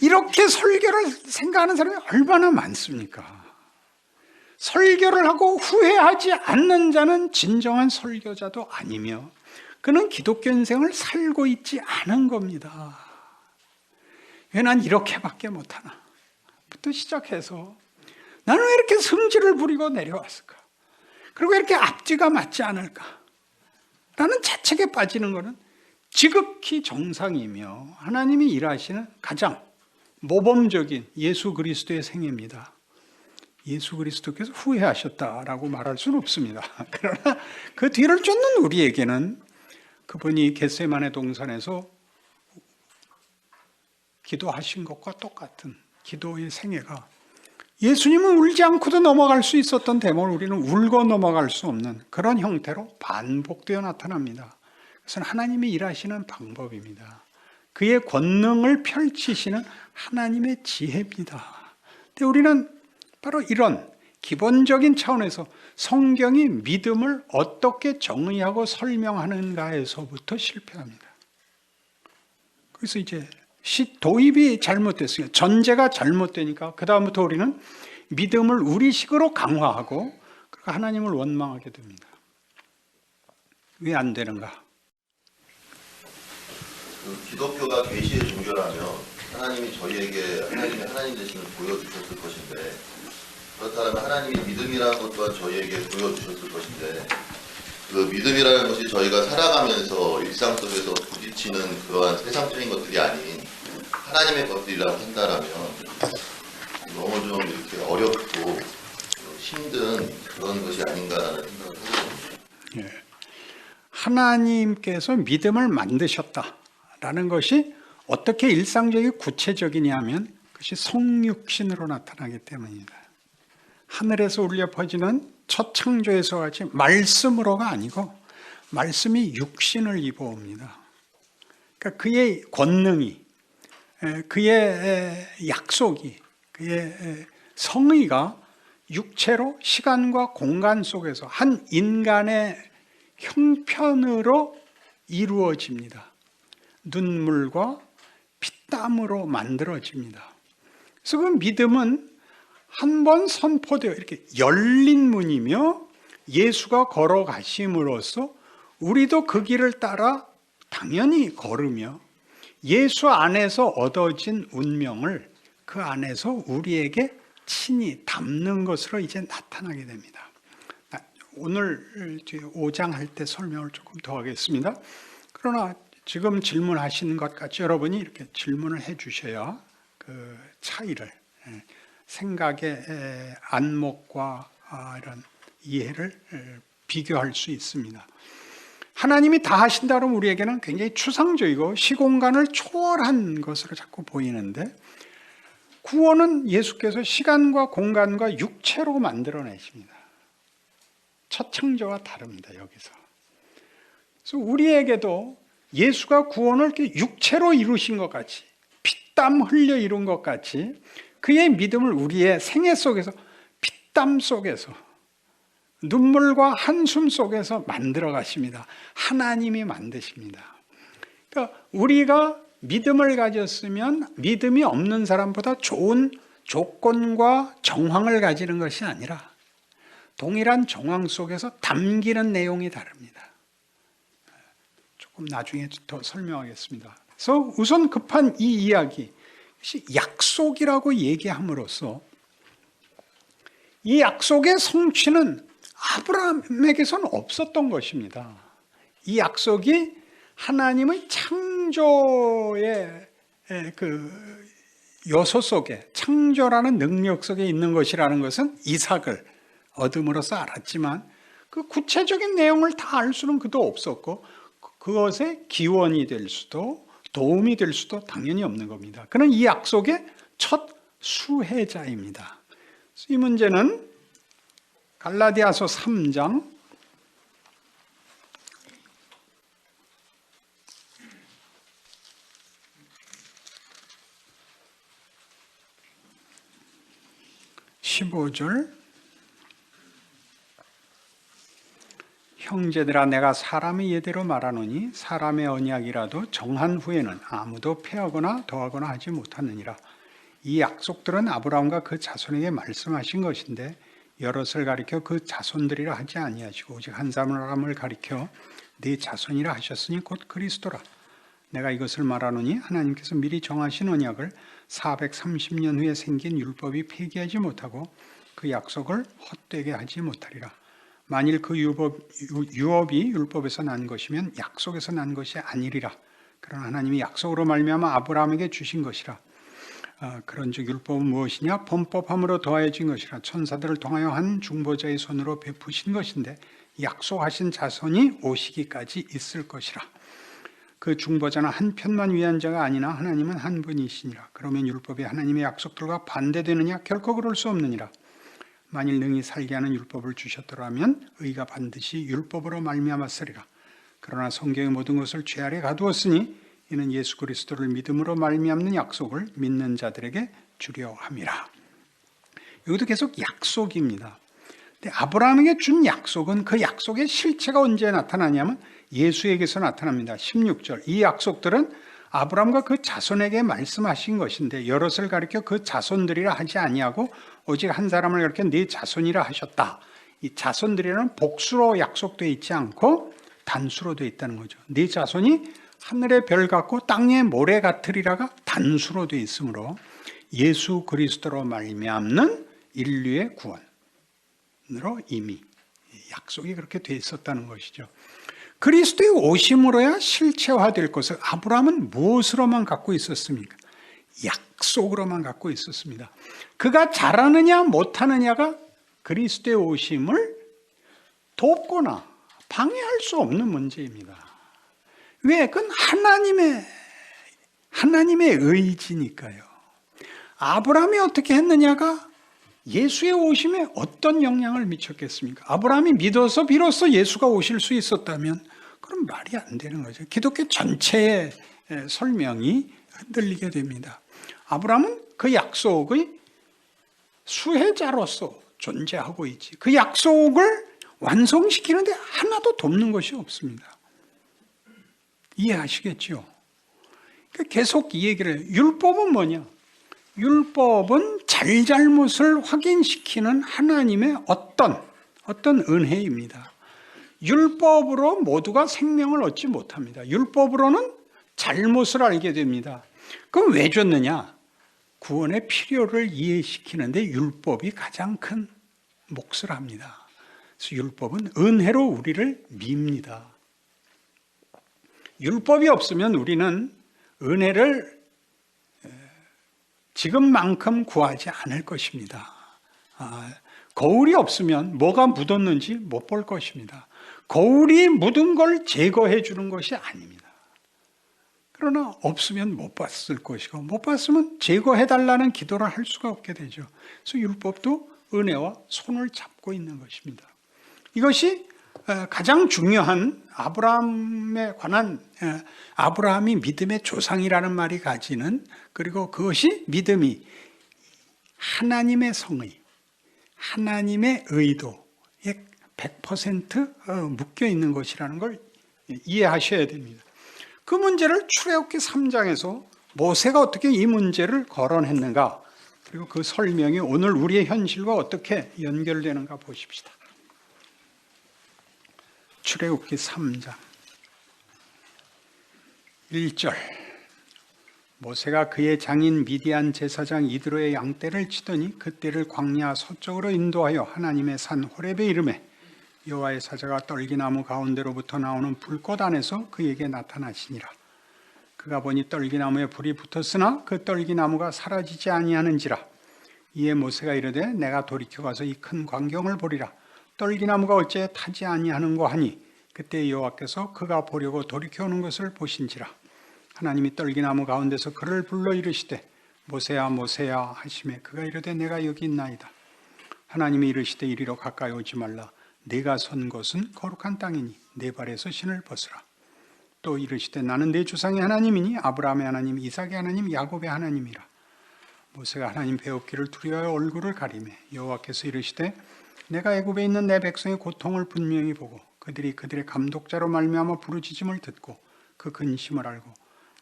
Speaker 2: 이렇게 설교를 생각하는 사람이 얼마나 많습니까? 설교를 하고 후회하지 않는 자는 진정한 설교자도 아니며 그는 기독교 인생을 살고 있지 않은 겁니다. 왜 난 이렇게밖에 못하나? 부터 시작해서 나는 왜 이렇게 성질을 부리고 내려왔을까? 그리고 왜 이렇게 앞뒤가 맞지 않을까? 라는 자책에 빠지는 것은 지극히 정상이며 하나님이 일하시는 가장 모범적인 예수 그리스도의 생애입니다. 예수 그리스도께서 후회하셨다라고 말할 수는 없습니다. 그러나 그 뒤를 쫓는 우리에게는 그분이 겟세마네 동산에서 기도하신 것과 똑같은 기도의 생애가 예수님은 울지 않고도 넘어갈 수 있었던 대목을 우리는 울고 넘어갈 수 없는 그런 형태로 반복되어 나타납니다. 그것은 하나님이 일하시는 방법입니다. 그의 권능을 펼치시는 하나님의 지혜입니다. 근데 우리는 바로 이런 기본적인 차원에서 성경이 믿음을 어떻게 정의하고 설명하는가에서부터 실패합니다. 그래서 이제 도입이 잘못됐어요. 전제가 잘못되니까 그 다음부터 우리는 믿음을 우리식으로 강화하고 하나님을 원망하게 됩니다. 왜 안 되는가?
Speaker 3: 기독교가 계시의 종교라면 하나님이 저희에게 하나님 되심을 보여주셨을 것인데 그렇다면 하나님이 믿음이라는 것 또한 저희에게 보여주셨을 것인데 그 믿음이라는 것이 저희가 살아가면서 일상 속에서 부딪히는 그러한 세상적인 것들이 아닌 하나님의 것들이라고 한다라면 너무 좀 이렇게 어렵고 힘든 그런 것이 아닌가라는 생각을 하게 됩니다.
Speaker 2: 예. 하나님께서 믿음을 만드셨다라는 것이 어떻게 일상적이고 구체적이냐면 그것이 성육신으로 나타나기 때문입니다. 하늘에서 울려 퍼지는 첫 창조에서 같이 말씀으로가 아니고 말씀이 육신을 입어옵니다. 그러니까 그의 권능이, 그의 약속이, 그의 성의가 육체로 시간과 공간 속에서 한 인간의 형편으로 이루어집니다. 눈물과 피땀으로 만들어집니다. 그래서 그 믿음은 한 번 선포되어 이렇게 열린 문이며 예수가 걸어가심으로써 우리도 그 길을 따라 당연히 걸으며 예수 안에서 얻어진 운명을 그 안에서 우리에게 친히 담는 것으로 이제 나타나게 됩니다. 오늘 5장 할 때 설명을 조금 더 하겠습니다. 그러나 지금 질문하시는 것 같이 여러분이 이렇게 질문을 해 주셔야 그 차이를 생각의 안목과 이런 이해를 비교할 수 있습니다. 하나님이 다 하신다 그러면 우리에게는 굉장히 추상적이고 시공간을 초월한 것으로 자꾸 보이는데 구원은 예수께서 시간과 공간과 육체로 만들어내십니다. 첫 창조와 다릅니다. 여기서. 그래서 우리에게도 예수가 구원을 이렇게 육체로 이루신 것 같이 피땀 흘려 이룬 것 같이 그의 믿음을 우리의 생애 속에서 피땀 속에서 눈물과 한숨 속에서 만들어 가십니다. 하나님이 만드십니다. 그러니까 우리가 믿음을 가졌으면 믿음이 없는 사람보다 좋은 조건과 정황을 가지는 것이 아니라 동일한 정황 속에서 담기는 내용이 다릅니다. 조금 나중에 더 설명하겠습니다. 그래서 우선 급한 이 이야기, 약속이라고 얘기함으로써 이 약속의 성취는 아브라함에게서는 없었던 것입니다. 이 약속이 하나님의 창조의 그 요소 속에, 창조라는 능력 속에 있는 것이라는 것은 이삭을 얻음으로써 알았지만 그 구체적인 내용을 다 알 수는 그도 없었고 그것의 기원이 될 수도 도움이 될 수도 당연히 없는 겁니다. 그는 이 약속의 첫 수혜자입니다. 이 문제는 갈라디아서 3장 15절 형제들아 내가 사람의 예대로 말하노니 사람의 언약이라도 정한 후에는 아무도 폐하거나 더하거나 하지 못하느니라. 이 약속들은 아브라함과 그 자손에게 말씀하신 것인데 여럿을 가리켜 그 자손들이라 하지 아니하시고 오직 한 사람을 가리켜 네 자손이라 하셨으니 곧 그리스도라. 내가 이것을 말하노니 하나님께서 미리 정하신 언약을 430년 후에 생긴 율법이 폐기하지 못하고 그 약속을 헛되게 하지 못하리라. 만일 그 유업이 율법에서 난 것이면 약속에서 난 것이 아니리라. 그러나 하나님이 약속으로 말미암아 아브라함에게 주신 것이라. 그런즉 율법은 무엇이냐? 범법함으로 더하여진 것이라. 천사들을 통하여 한 중보자의 손으로 베푸신 것인데 약속하신 자손이 오시기까지 있을 것이라. 그 중보자는 한 편만 위한 자가 아니나 하나님은 한 분이시니라. 그러면 율법이 하나님의 약속들과 반대되느냐? 결코 그럴 수 없느니라. 만일 능히 살게 하는 율법을 주셨더라면 의가 반드시 율법으로 말미암았으리라. 그러나 성경의 모든 것을 죄 아래 가두었으니 이는 예수 그리스도를 믿음으로 말미암는 약속을 믿는 자들에게 주려 함이라. 여기도 계속 약속입니다. 근데 아브라함에게 준 약속은 그 약속의 실체가 언제 나타나냐면 예수에게서 나타납니다. 16절 이 약속들은 아브라함과 그 자손에게 말씀하신 것인데 여럿을 가리켜 그 자손들이라 하지 아니하고 오직 한 사람을 가리켜 네 자손이라 하셨다. 이 자손들이라는 복수로 약속되어 있지 않고 단수로 되어 있다는 거죠. 네 자손이 하늘의 별 같고 땅의 모래 같으리라가 단수로 되어 있으므로 예수 그리스도로 말미암는 인류의 구원으로 이미 약속이 그렇게 되어 있었다는 것이죠. 그리스도의 오심으로야 실체화될 것을 아브라함은 무엇으로만 갖고 있었습니까? 약속으로만 갖고 있었습니다. 그가 잘하느냐 못하느냐가 그리스도의 오심을 돕거나 방해할 수 없는 문제입니다. 왜? 그건 하나님의 의지니까요. 아브라함이 어떻게 했느냐가 예수의 오심에 어떤 영향을 미쳤겠습니까? 아브라함이 믿어서 비로소 예수가 오실 수 있었다면 그럼 말이 안 되는 거죠. 기독교 전체의 설명이 흔들리게 됩니다. 아브라함은 그 약속의 수혜자로서 존재하고 있지. 그 약속을 완성시키는데 하나도 돕는 것이 없습니다. 이해하시겠죠? 계속 이 얘기를 해요. 율법은 뭐냐? 율법은 잘잘못을 확인시키는 하나님의 어떤 은혜입니다. 율법으로 모두가 생명을 얻지 못합니다. 율법으로는 잘못을 알게 됩니다. 그럼 왜 줬느냐? 구원의 필요를 이해시키는데 율법이 가장 큰 몫을 합니다. 그래서 율법은 은혜로 우리를 밉니다. 율법이 없으면 우리는 은혜를 지금만큼 구하지 않을 것입니다. 거울이 없으면 뭐가 묻었는지 못 볼 것입니다. 거울이 묻은 걸 제거해 주는 것이 아닙니다. 그러나 없으면 못 봤을 것이고 못 봤으면 제거해 달라는 기도를 할 수가 없게 되죠. 그래서 율법도 은혜와 손을 잡고 있는 것입니다. 이것이 가장 중요한 아브라함에 관한 아브라함이 믿음의 조상이라는 말이 가지는, 그리고 그것이 믿음이 하나님의 성의, 하나님의 의도에 100% 묶여 있는 것이라는 걸 이해하셔야 됩니다. 그 문제를 출애굽기 3장에서 모세가 어떻게 이 문제를 거론했는가, 그리고 그 설명이 오늘 우리의 현실과 어떻게 연결되는가 보십시다. 출애굽기 3장 1절 모세가 그의 장인 미디안 제사장 이드로의 양떼를 치더니 그 떼를 광야 서쪽으로 인도하여 하나님의 산 호렙에 이르매 여호와의 사자가 떨기나무 가운데로부터 나오는 불꽃 안에서 그에게 나타나시니라. 그가 보니 떨기나무에 불이 붙었으나 그 떨기나무가 사라지지 아니하는지라. 이에 모세가 이르되 내가 돌이켜 가서 이 큰 광경을 보리라. 떨기나무가 어째 타지 아니하는고 하니 그때 여호와께서 그가 보려고 돌이켜 오는 것을 보신지라. 하나님이 떨기나무 가운데서 그를 불러 이르시되 모세야 모세야 하시매 그가 이르되 내가 여기 있나이다. 하나님이 이르시되 이리로 가까이 오지 말라. 네가 선 곳은 거룩한 땅이니 네 발에서 신을 벗으라. 또 이르시되 나는 네 조상의 하나님이니 아브라함의 하나님 이삭의 하나님 야곱의 하나님이라. 모세가 하나님 배웁기를 두려워하여 얼굴을 가리매 여호와께서 이르시되 내가 애굽에 있는 내 백성의 고통을 분명히 보고 그들이 그들의 감독자로 말미암아 부르짖음을 듣고 그 근심을 알고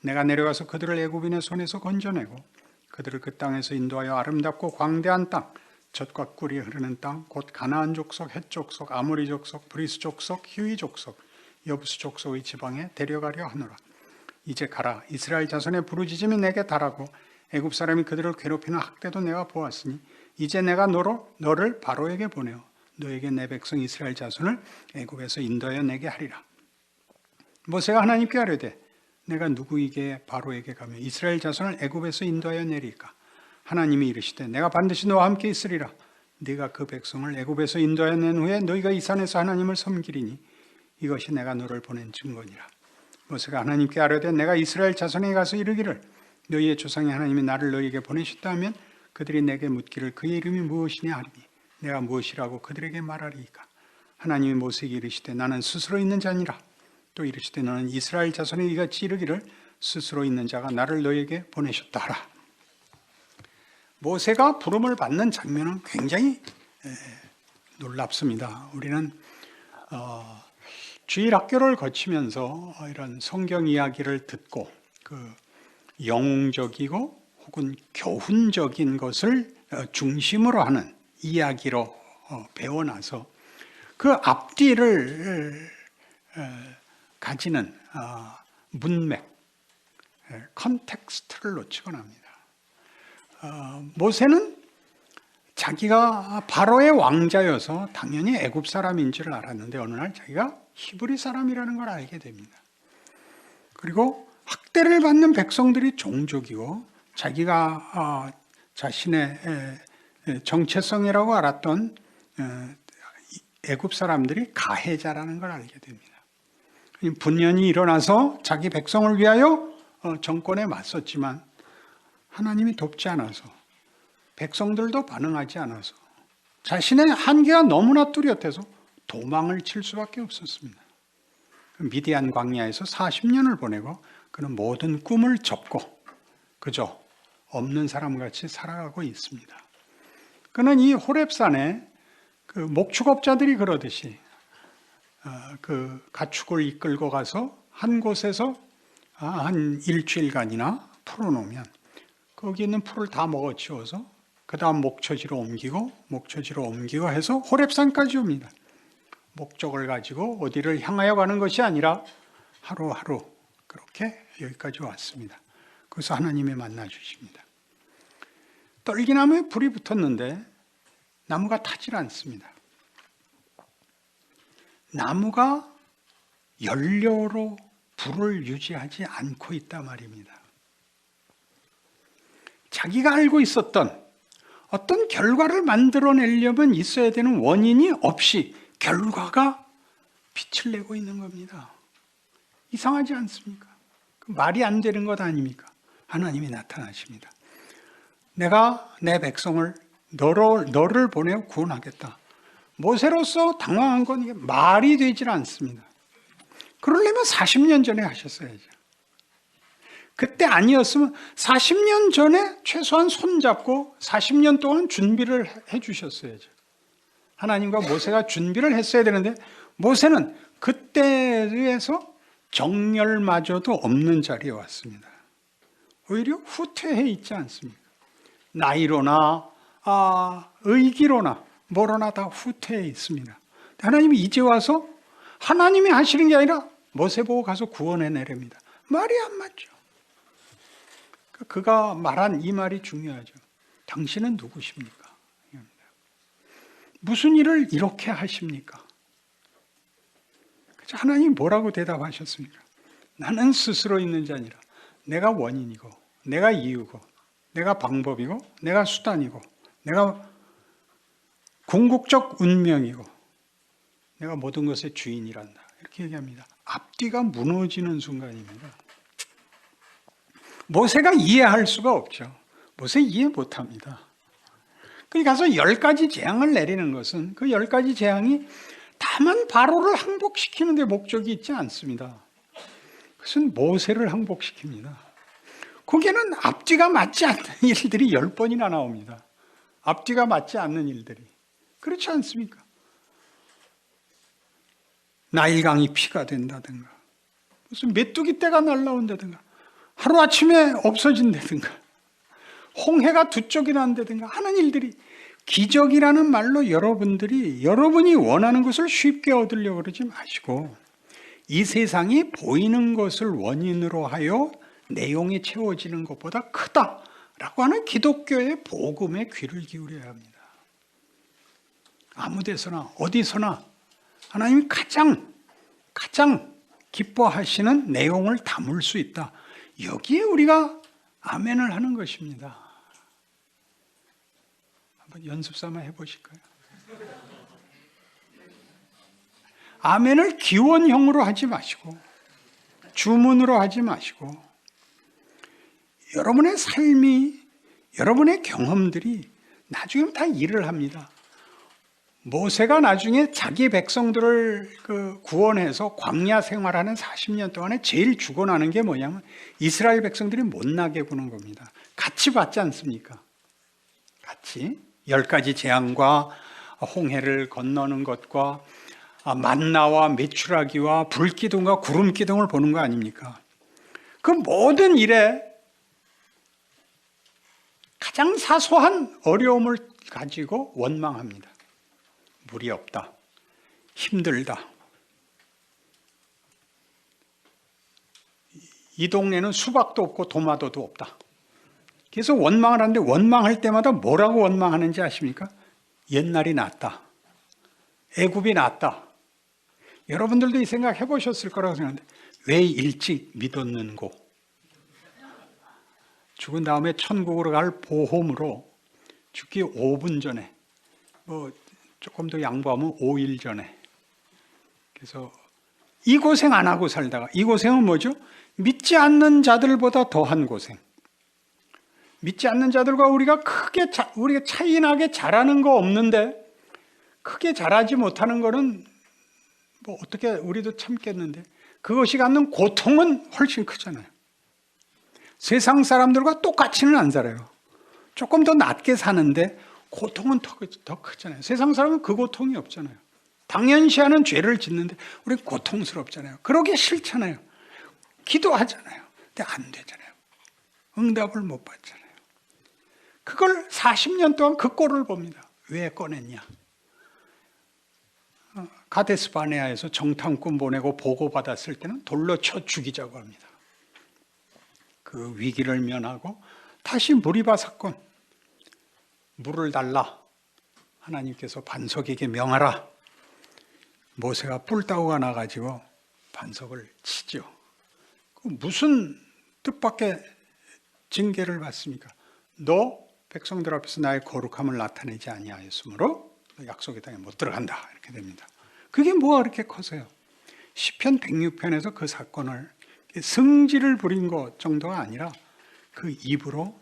Speaker 2: 내가 내려가서 그들을 애굽인의 손에서 건져내고 그들을 그 땅에서 인도하여 아름답고 광대한 땅 젖과 꿀이 흐르는 땅 곧 가나안 족속, 헷 족속, 아모리 족속, 브리스 족속, 히위 족속, 여부스 족속의 지방에 데려가려 하노라. 이제 가라. 이스라엘 자손의 부르짖음이 내게 달하고 애굽 사람이 그들을 괴롭히는 학대도 내가 보았으니 이제 내가 너를 바로에게 보내어 너에게 내 백성 이스라엘 자손을 애굽에서 인도하여 내게 하리라. 모세가 하나님께 아뢰되 내가 누구에게 바로에게 가며 이스라엘 자손을 애굽에서 인도하여 내릴까? 하나님이 이르시되 내가 반드시 너와 함께 있으리라. 네가 그 백성을 애굽에서 인도하여 낸 후에 너희가 이 산에서 하나님을 섬기리니 이것이 내가 너를 보낸 증거니라. 모세가 하나님께 아뢰되 내가 이스라엘 자손에게 가서 이르기를 너희의 조상의 하나님이 나를 너희에게 보내셨다 하면 그들이 내게 묻기를 그의 이름이 무엇이냐 하리니 내가 무엇이라고 그들에게 말하리이까? 하나님이 모세에게 이르시되 나는 스스로 있는 자니라. 또 이르시되 너는 이스라엘 자손에 이같이 이르기를 스스로 있는 자가 나를 너희에게 보내셨다 하라. 모세가 부름을 받는 장면은 굉장히 놀랍습니다. 우리는 주일 학교를 거치면서 이런 성경 이야기를 듣고 그 영웅적이고 혹은 교훈적인 것을 중심으로 하는 이야기로 배워나서 그 앞뒤를 가지는 문맥, 컨텍스트를 놓치곤 합니다. 모세는 자기가 바로의 왕자여서 당연히 애굽 사람인 줄 알았는데 어느 날 자기가 히브리 사람이라는 걸 알게 됩니다. 그리고 학대를 받는 백성들이 종족이고 자기가 자신의 정체성이라고 알았던 애굽 사람들이 가해자라는 걸 알게 됩니다. 분연이 일어나서 자기 백성을 위하여 정권에 맞섰지만 하나님이 돕지 않아서 백성들도 반응하지 않아서 자신의 한계가 너무나 뚜렷해서 도망을 칠 수밖에 없었습니다. 미디안 광야에서 40년을 보내고 그는 모든 꿈을 접고 그저 없는 사람같이 살아가고 있습니다. 그는 이 호렙산에 그 목축업자들이 그러듯이 그 가축을 이끌고 가서 한 곳에서 한 일주일간이나 풀어놓으면 거기 있는 풀을 다 먹어치워서 그 다음 목초지로 옮기고 해서 호렙산까지 옵니다. 목적을 가지고 어디를 향하여 가는 것이 아니라 하루하루 그렇게 여기까지 왔습니다. 그래서 하나님이 만나 주십니다. 떨기나무에 불이 붙었는데 나무가 타질 않습니다. 나무가 연료로 불을 유지하지 않고 있단 말입니다. 자기가 알고 있었던 어떤 결과를 만들어내려면 있어야 되는 원인이 없이 결과가 빛을 내고 있는 겁니다. 이상하지 않습니까? 말이 안 되는 것 아닙니까? 하나님이 나타나십니다. 내가 내 백성을 너를 보내어 구원하겠다. 모세로서 당황한 건 이게 말이 되질 않습니다. 그러려면 40년 전에 하셨어야죠. 그때 아니었으면 40년 전에 최소한 손잡고 40년 동안 준비를 해 주셨어야죠. 하나님과 모세가 준비를 했어야 되는데 모세는 그때에서 정열마저도 없는 자리에 왔습니다. 오히려 후퇴해 있지 않습니까? 나이로나 의기로나 뭐로나 다 후퇴해 있습니다. 하나님이 이제 와서 하나님이 하시는 게 아니라 모세 보고 가서 구원해 내렵니다. 말이 안 맞죠. 그가 말한 이 말이 중요하죠. 당신은 누구십니까? 무슨 일을 이렇게 하십니까? 하나님이 뭐라고 대답하셨습니까? 나는 스스로 있는 자 아니라 내가 원인이고 내가 이유고 내가 방법이고 내가 수단이고 내가 궁극적 운명이고 내가 모든 것의 주인이란다. 이렇게 얘기합니다. 앞뒤가 무너지는 순간입니다. 모세가 이해할 수가 없죠. 모세 이해 못합니다. 거기 가서 10가지 재앙을 내리는 것은 그 10가지 재앙이 다만 바로를 항복시키는 데 목적이 있지 않습니다. 그것은 모세를 항복시킵니다. 거기에는 앞뒤가 맞지 않는 일들이 10번이나 나옵니다. 앞뒤가 맞지 않는 일들이. 그렇지 않습니까? 나일강이 피가 된다든가 무슨 메뚜기 떼가 날라온다든가 하루아침에 없어진다든가 홍해가 두 쪽이 난다든가 하는 일들이 기적이라는 말로 여러분이 원하는 것을 쉽게 얻으려고 그러지 마시고 이 세상이 보이는 것을 원인으로 하여 내용이 채워지는 것보다 크다라고 하는 기독교의 복음에 귀를 기울여야 합니다. 아무 데서나 어디서나 하나님이 가장 기뻐하시는 내용을 담을 수 있다. 여기에 우리가 아멘을 하는 것입니다. 한번 연습 삼아 해보실까요? 아멘을 기원형으로 하지 마시고 주문으로 하지 마시고 여러분의 삶이 여러분의 경험들이 나중에 다 일을 합니다. 모세가 나중에 자기 백성들을 구원해서 광야 생활하는 40년 동안에 제일 죽어나는 게 뭐냐면 이스라엘 백성들이 못나게 구는 겁니다. 같이 받지 않습니까? 같이 10가지 재앙과 홍해를 건너는 것과 만나와 메추라기와 불기둥과 구름기둥을 보는 거 아닙니까? 그 모든 일에 가장 사소한 어려움을 가지고 원망합니다. 물이 없다. 힘들다. 이 동네는 수박도 없고 도마도도 없다. 그래서 원망을 하는데 원망할 때마다 뭐라고 원망하는지 아십니까? 옛날이 낫다. 애굽이 낫다. 여러분들도 이 생각 해보셨을 거라고 생각하는데 왜 일찍 믿었는고? 죽은 다음에 천국으로 갈 보험으로 죽기 5분 전에 조금 더 양보하면 5일 전에 그래서 이 고생 안 하고 살다가 이 고생은 뭐죠? 믿지 않는 자들보다 더한 고생. 믿지 않는 자들과 우리가 우리가 차이나게 잘하는 거 없는데 크게 잘하지 못하는 거는 어떻게 우리도 참겠는데 그것이 갖는 고통은 훨씬 크잖아요. 세상 사람들과 똑같이는 안 살아요. 조금 더 낮게 사는데 고통은 더 크잖아요. 세상 사람은 그 고통이 없잖아요. 당연시하는 죄를 짓는데 우리는 고통스럽잖아요. 그러기 싫잖아요. 기도하잖아요. 근데 안 되잖아요. 응답을 못 받잖아요. 그걸 40년 동안 그 꼴을 봅니다. 왜 꺼냈냐? 가데스 바네아에서 정탐꾼 보내고 보고받았을 때는 돌로 쳐 죽이자고 합니다. 그 위기를 면하고 다시 무리바 사건, 물을 달라. 하나님께서 반석에게 명하라. 모세가 뿔따구가 나가지고 반석을 치죠. 무슨 뜻밖의 징계를 받습니까? 너 백성들 앞에서 나의 거룩함을 나타내지 아니하였으므로 약속의 땅에 못 들어간다. 이렇게 됩니다. 그게 뭐가 그렇게 커서요? 시편 106편에서 그 사건을 승질을 부린 것 정도가 아니라 그 입으로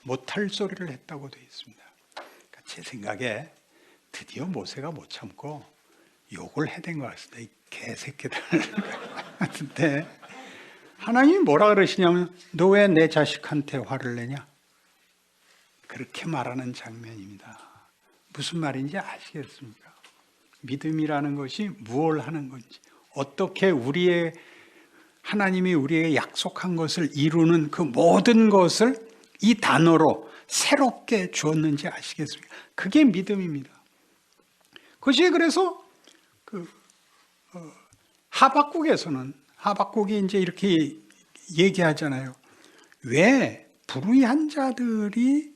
Speaker 2: 못할 소리를 했다고 되어 있습니다. 그러니까 제 생각에 드디어 모세가 못 참고 욕을 해댄 것 같습니다. 이 개새끼들 같은데 하나님이 뭐라 그러시냐면 너 왜 내 자식한테 화를 내냐? 그렇게 말하는 장면입니다. 무슨 말인지 아시겠습니까? 믿음이라는 것이 무엇을 하는 건지, 어떻게 하나님이 우리에게 약속한 것을 이루는 그 모든 것을 이 단어로 새롭게 주었는지 아시겠습니까? 그게 믿음입니다. 그것이 그래서 하박국에서는 하박국이 이제 이렇게 얘기하잖아요. 왜 불의한 자들이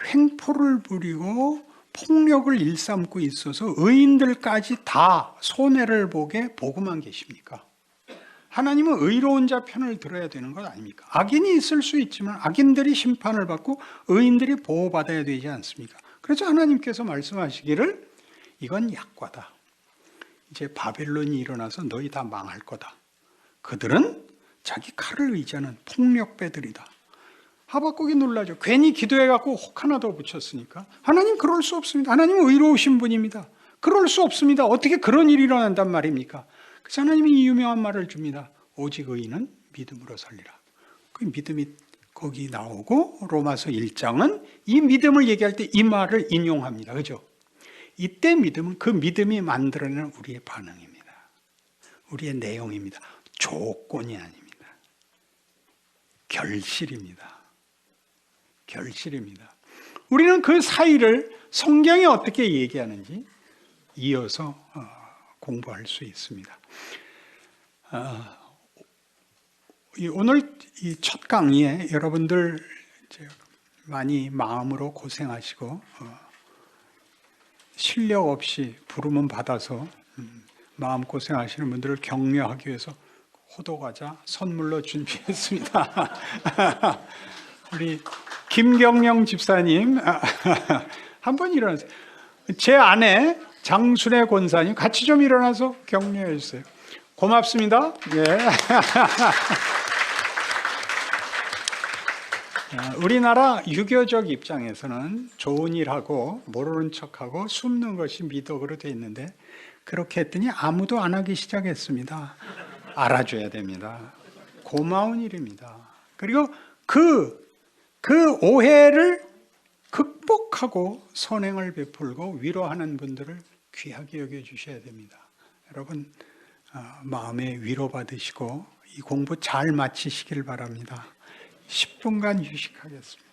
Speaker 2: 횡포를 부리고 폭력을 일삼고 있어서 의인들까지 다 손해를 보게 보고만 계십니까? 하나님은 의로운 자 편을 들어야 되는 것 아닙니까? 악인이 있을 수 있지만 악인들이 심판을 받고 의인들이 보호받아야 되지 않습니까? 그래서 하나님께서 말씀하시기를 이건 약과다. 이제 바벨론이 일어나서 너희 다 망할 거다. 그들은 자기 칼을 의지하는 폭력배들이다. 하박국이 놀라죠. 괜히 기도해갖고 혹 하나 더 붙였으니까. 하나님 그럴 수 없습니다. 하나님은 의로우신 분입니다. 그럴 수 없습니다. 어떻게 그런 일이 일어난단 말입니까? 그래서 하나님이 이 유명한 말을 줍니다. 오직 의인은 믿음으로 살리라. 그 믿음이 거기 나오고 로마서 1장은 이 믿음을 얘기할 때 이 말을 인용합니다. 그죠? 이때 믿음은 그 믿음이 만들어내는 우리의 반응입니다. 우리의 내용입니다. 조건이 아닙니다. 결실입니다. 결실입니다. 우리는 그 사이를 성경이 어떻게 얘기하는지 이어서 공부할 수 있습니다. 오늘 이 첫 강의에 여러분들 많이 마음으로 고생하시고 실력 없이 부름은 받아서 마음 고생하시는 분들을 격려하기 위해서 호두과자 선물로 준비했습니다. 우리 김경영 집사님 한번 일어나세요. 제 아내 장순애 권사님 같이 좀 일어나서 격려해 주세요. 고맙습니다. 예. 우리나라 유교적 입장에서는 좋은 일하고 모르는 척하고 숨는 것이 미덕으로 돼 있는데 그렇게 했더니 아무도 안 하기 시작했습니다. 알아줘야 됩니다. 고마운 일입니다. 그리고 그 오해를 극복하고 선행을 베풀고 위로하는 분들을 귀하게 여겨주셔야 됩니다. 여러분 마음에 위로받으시고 이 공부 잘 마치시길 바랍니다. 10분간 휴식하겠습니다.